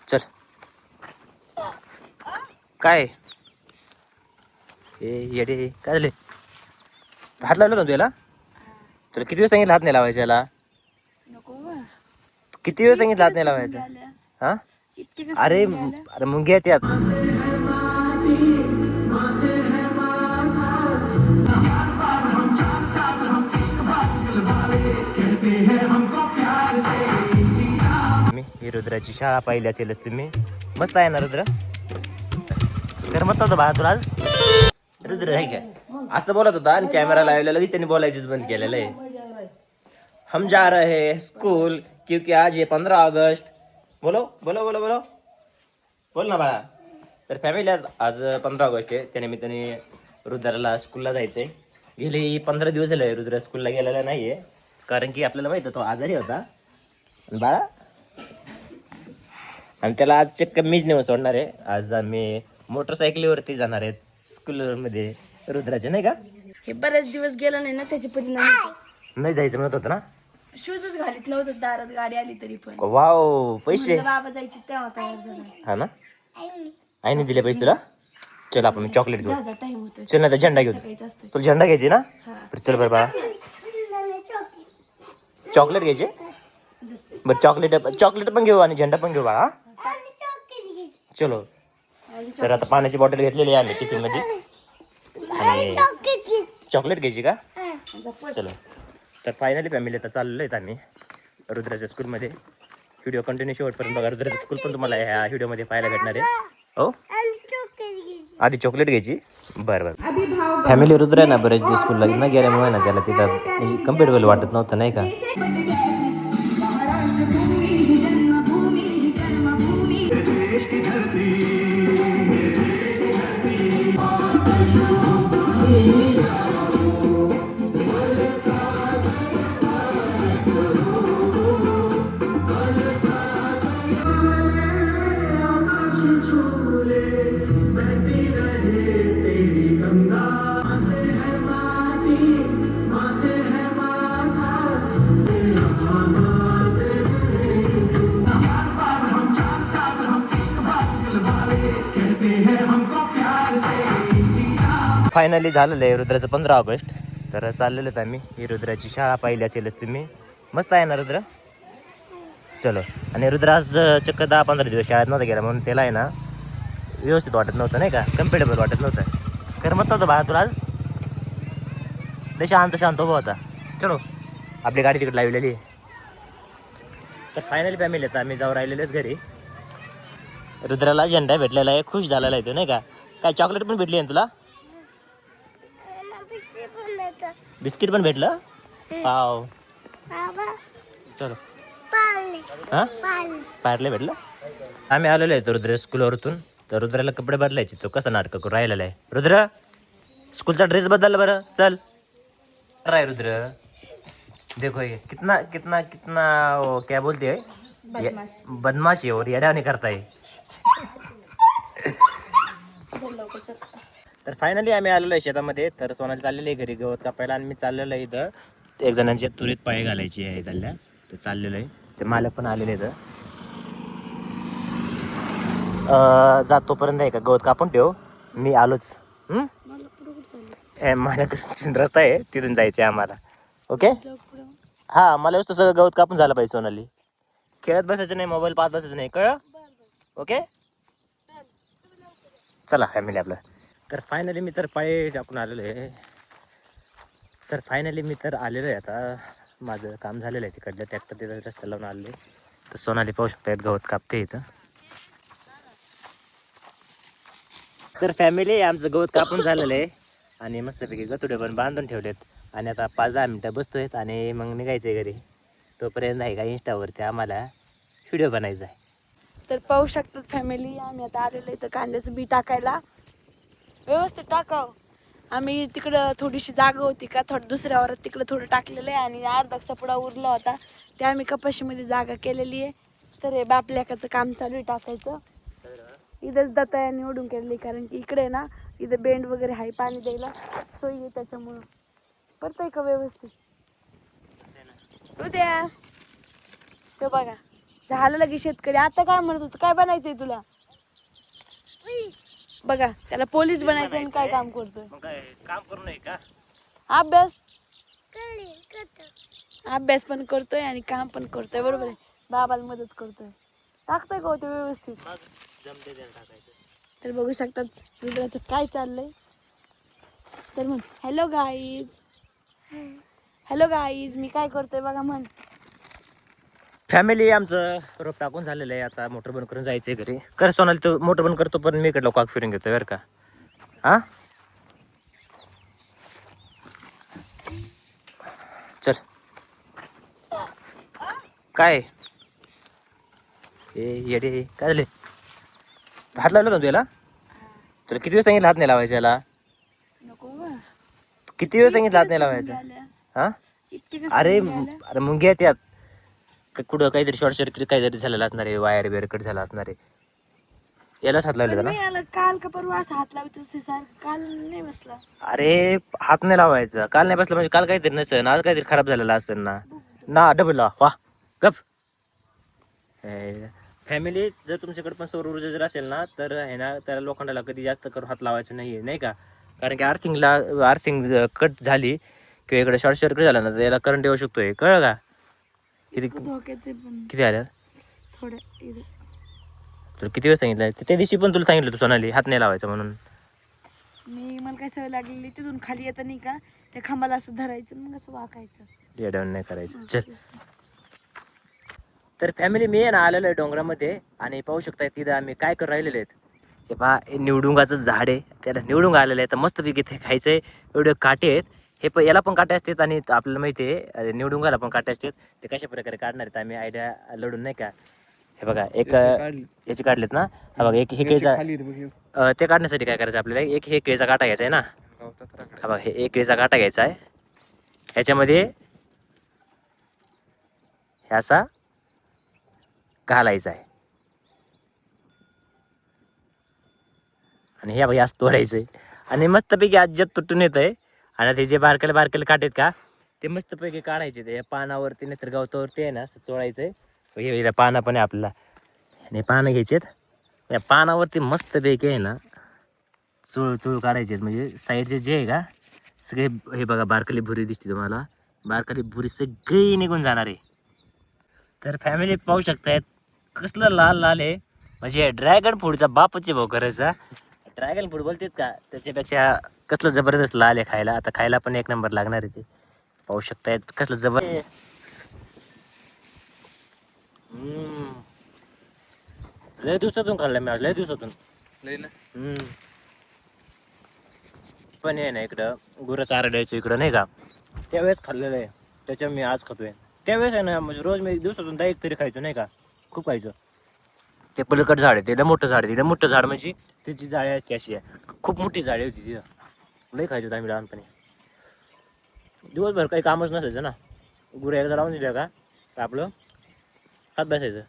चल. काय ए येडे काय झाले? हात लावला होता तुला? तुला किती वेळ सांगितलं हात नाही लावायचा याला? किती वेळ सांगितलं हात नाही लावायचा? हा अरे अरे मुंग्या येतात. मी रुद्राची शाळा पाहिली असेलच तुम्ही. मस्त आहे ना रुद्र? करमत नव्हतं बाळा तुला आज? रुद्र आहे का असं बोलत होता आणि कॅमेरा लावलेला लगेच त्यांनी बोलायचीच बंद केलेलं आहे. हम जा रहे हैं स्कूल क्योंकि आज ये 15 अगस्त. बोलो बोलो बोलो बोलो बोल ना बाळा. तर फॅमिली आज 15 ऑगस्ट आहे, त्यानिमित्ताने रुद्राला स्कूलला जायचंय. गेले 15 दिवस झाले रुद्र स्कूलला गेलेला नाहीये, कारण की आपल्याला माहित तो आजारी होता बाळा. आणि त्याला आज चक्क मीच नेऊन सोडणार आहे. आज आम्ही मोटरसायकलीवरती जाणार आहेत स्कूलमध्ये रुद्राचे, नाही का? हे बरेच दिवस गेलं नाही ना, त्याचे परिणाम. नाही जायचं म्हणत होतं ना. शूजच घालीत नव्हतं, दारात गाडी आली तरी पण. वाव पैसे. बाबा जायचे तेव्हा तयार झाला. हा ना, आईने दिले पैसे तुला. चल आपण चॉकलेट घेऊ. टाइम होतो. चल ना झेंडा घेऊ. तुला झेंडा घ्यायची ना? चल बरं बाळा, चॉकलेट घ्यायचे. बरं चॉकलेट पण घेऊ आणि झेंडा पण घेऊ बाळा. चलो. तर आता पाण्याची बॉटल घेतलेली आहे आम्ही टिफिन मध्ये आणि चॉकलेट घ्यायची का? चलो. तर फायनली फॅमिली आता चाललो आहेत आम्ही रुद्राच्या स्कूलमध्ये. व्हिडिओ कंटिन्यू शेवटपर्यंत बघा. रुद्राचं स्कूल पण तुम्हाला ह्या व्हिडिओमध्ये पाहायला भेटणार आहे. हो आधी चॉकलेट घ्यायची. बरं बरं. फॅमिली रुद्र आहे ना, बरेच दिवस स्कूलला न गेल्यामुळे ना त्याला तिथं म्हणजे कम्फर्टेबल वाटत नव्हतं, नाही का? फायनली झालेलं आहे रुद्राचं 15 ऑगस्ट. तर चाललेलं आहेत आम्ही. ही रुद्राची शाळा पाहिली असेलच तुम्ही. मस्त आहे ना रुद्र? चलो. आणि रुद्र आज चक्क 10-15 दिवस शाळेत नव्हता गेला, म्हणून त्याला आहे ना व्यवस्थित वाटत नव्हतं, नाही का? कम्फर्टेबल वाटत नव्हतं. करमत नव्हतं बाळा तुला आज? लय शांत उभा होता. चलो आपली गाडी तिकडे लावलेली आहे. तर फायनली फॅमिली आता आम्ही जाऊ राहिलेलो आहेत घरी. रुद्राला झेंडा भेटलेला आहे, खुश झालेला आहे तो, नाही का? काय चॉकलेट पण भेटली आहे तुला? बिस्किट पण भेटलं? पाव. चलो. हां पार्ले भेटलं. आम्ही आलेलो आहे रुद्र स्कूलवरतून. तर रुद्राला कपडे बदलायचे, तो कसा नाटक करून राहिलेला आहे. रुद्र स्कूलचा ड्रेस बदलला बरं. चल राय रुद्र. देखो ये कितना कितना कितना वो क्या बोलते है, बदमाशी और येड्याने करताय. तर फायनली आम्ही आलेलो आहे शेतामध्ये. तर सोनाली चाललेली आहे घरी गवत कापायला आणि मी चाललेलो आहे इथं. एक जणांच्या तुरीत पाळी घालायची आहे त्याला. तर चाललेलो आहे. ते मालक पण आलेले इथं. जातोपर्यंत आहे का गवत कापून ठेव, मी आलोच. मालक रस्ता आहे तिथून जायचं आहे आम्हाला. ओके. हां मला तसं सगळं गवत कापून झालं पाहिजे सोनाली. खेळत बसायचं नाही, मोबाईल पाहत बसायचं नाही, कळलं? ओके चला फॅमिली आपलं. तर फायनली मी तर पाय टाकून आलेलो आहे. तर फायनली मी तर आलेलो आहे आता. माझं काम झालेलं आहे तिकडलं. ट्रॅक्टर तिथं रस्त्याला लावून आलेले. तर सोनाली पाहू शकता गवत कापते इथं. तर फॅमिली आमचं गवत कापून झालेलं आहे आणि मस्तपैकी गतुडे पण बांधून ठेवलेत. आणि आता 5-10 मिनटं बसतोय आणि मग निघायचं आहे घरी. तोपर्यंत आहे का इंस्टावरती आम्हाला व्हिडिओ बनायचा आहे. तर पाहू शकतात फॅमिली, आम्ही आता आलेलो इथं कांद्याचं बी टाकायला. व्यवस्थित टाकाव. आम्ही तिकडं थोडीशी जागा होती का थोडं दुसऱ्या वरात तिकडं थोडं टाकलेलं आहे आणि अर्धा सपडा उरला होता ते आम्ही कपाशीमध्ये जागा केलेली आहे. तर हे बापल्याकाचं काम चालू आहे टाकायचं. इथंच दत्ताया निवडून केलेली, कारण की इकडे ना इथं बेंड वगैरे आहे, पाणी द्यायला सोयी आहे, त्याच्यामुळं परत आहे का व्यवस्थित. उद्या ते बघा झालं लगे शेतकरी. आता काय म्हणत होतं, काय बनायचंय तुला? बघा त्याला पोलीस बनायचं आणि काय काम करतोय. मग काय काम करू नये का? अभ्यास अभ्यास पण करतोय आणि काम पण करतोय. बरोबर आहे. बाबाला मदत करतोय. टाकतोय का होते व्यवस्थित? जमते त्याला टाकायचं. तर बघू शकतात रुद्राचं काय चाललंय. तर म्हण हॅलो गाईज, हॅलो गाईज, मी काय करतोय बघा म्हण. फॅमिली आमचं रोप टाकून झालेलं आहे. आता मोटर बंद करून जायचंय घरी. कर सोनाली तो मोटर बंद करतो, पण मी इकडलं कॉक फिरून घेतोय बरं का. हा चल. काय ए येडे काय झाले? हात लावला होता तुला? तुला किती वेळ सांगितलं हात नाही लावायचा याला? नको बा. किती वेळ सांगितलं हात नाही लावायचा? हा अरे अरे मुंग्या त्यात कुठं काहीतरी शॉर्ट सर्किट काहीतरी झालेलं असणार आहे. वायर बिअर कट झाला असणार आहे. यालाच हात लावले ना. मी याला काल का परवा असं हात लावत असते सारखं. काल नाही बसला. अरे हात नाही लावायचा. काल नाही बसला म्हणजे काल काहीतरी नसेल, आज काहीतरी खराब झालेला असेल ना. ना डबल लाव वा गप. फॅमिली जर तुमच्याकडे पण सौर ऊर्जा जर असेल ना, तर आहे ना त्याला लोखंडाला कधी जास्त करून हात लावायचं नाही, नाही का. कारण की अर्थिंग कट झाली किंवा इकडे शॉर्ट सर्किट झाला ना, तर याला करंट येऊ शकतोय. कळलं का? धोक्याचे पण किती आल्या थोडं. तुला किती वेळ सांगितलं? त्या दिवशी पण तुला सांगितलं तू सोनाली हात नाही लावायचा म्हणून. मला काय सवय लागलेली तिथून खाली येतं नाही का, त्या खांबाला असं धरायचं मग असं वाकायचं. येडवण नाही करायचं. चल. तर फॅमिली मी आहे ना आलेलो आहे डोंगरामध्ये आणि पाहू शकताय तिथं आम्ही काय करू राहिलेले आहेत. हे पहा निवडुंगाचं झाड आहे, त्याला निवडुंग आलेलं आहे. तर मस्तपैकी ते खायचंय. एवढे काटे आहेत. याला पण काटे असतात आणि आपल्याला माहिती आहे निवडुंगाला पण काटे असतात. ते कशा प्रकारे काढणार आहेत आम्ही आयडिया लढून, नाही का. हे बघा एक याचे काढलेत ना. हा बघा एक हे केळीचा ते काढण्यासाठी काय करायचं आपल्याला, एक हे केळीचा काटा घ्यायचा आहे ना. हा बघा हे एक केळीचा काटा घ्यायचा आहे. ह्याच्यामध्ये हे असा घालायचा आहे आणि हे बघा असं तोडायचंय आणि मस्तपैकी आज्यात तुटून येत आहे. आणि ते जे बारकेले बारकेले काटेत का ते मस्तपैकी काढायचे. ते पानावरती नाही तर गवतावरती आहे ना असं चोळायचंय. हे पानं पण आहे आपल्याला आणि पानं घ्यायचेत. या पानावरती मस्तपैकी आहे ना चूळ काढायचे. म्हणजे साईडचे जे आहे का सगळे हे बघा बारकाली भुरी दिसते तुम्हाला. बारकाली भुरी सगळी निघून जाणार आहे. तर फॅमिली पाहू शकतायत कसलं लाल लाल आहे. म्हणजे ड्रॅगन फ्रूटचा बापचे भाऊ करायचा. ड्रॅगन फ्रूट बोलतात का त्याच्यापेक्षा कसलं जबरदस्त लाल आहे खायला. आता खायला पण एक नंबर लागणार आहे. ते पाहू शकतायत कसलं जबरदस्त. लय दिवसातून खाल्लं मी आज, लय दिवसातून. पण आहे ना इकडं गुरं चारा द्यायचं इकडं, नाही का. त्यावेळेस खाल्लेलं आहे, त्याच्या मी आज खातोय. त्यावेळेस आहे ना म्हणजे रोज मी दिवसातून 10 एक तरी खायचो, नाही का. खूप खायचो. ते पलीकड झाड आहे, ते मोठं झाड आहे. तिथं मोठं झाड म्हणजे त्याची जाळी आहे अशी आहे. खूप मोठी जाळी होती तिथं. लई खायचो आम्ही लहानपणी. दिवसभर काही कामच नसायचं ना. गुरं एकदा लावून दिल्या का आपलं खात बसायचं.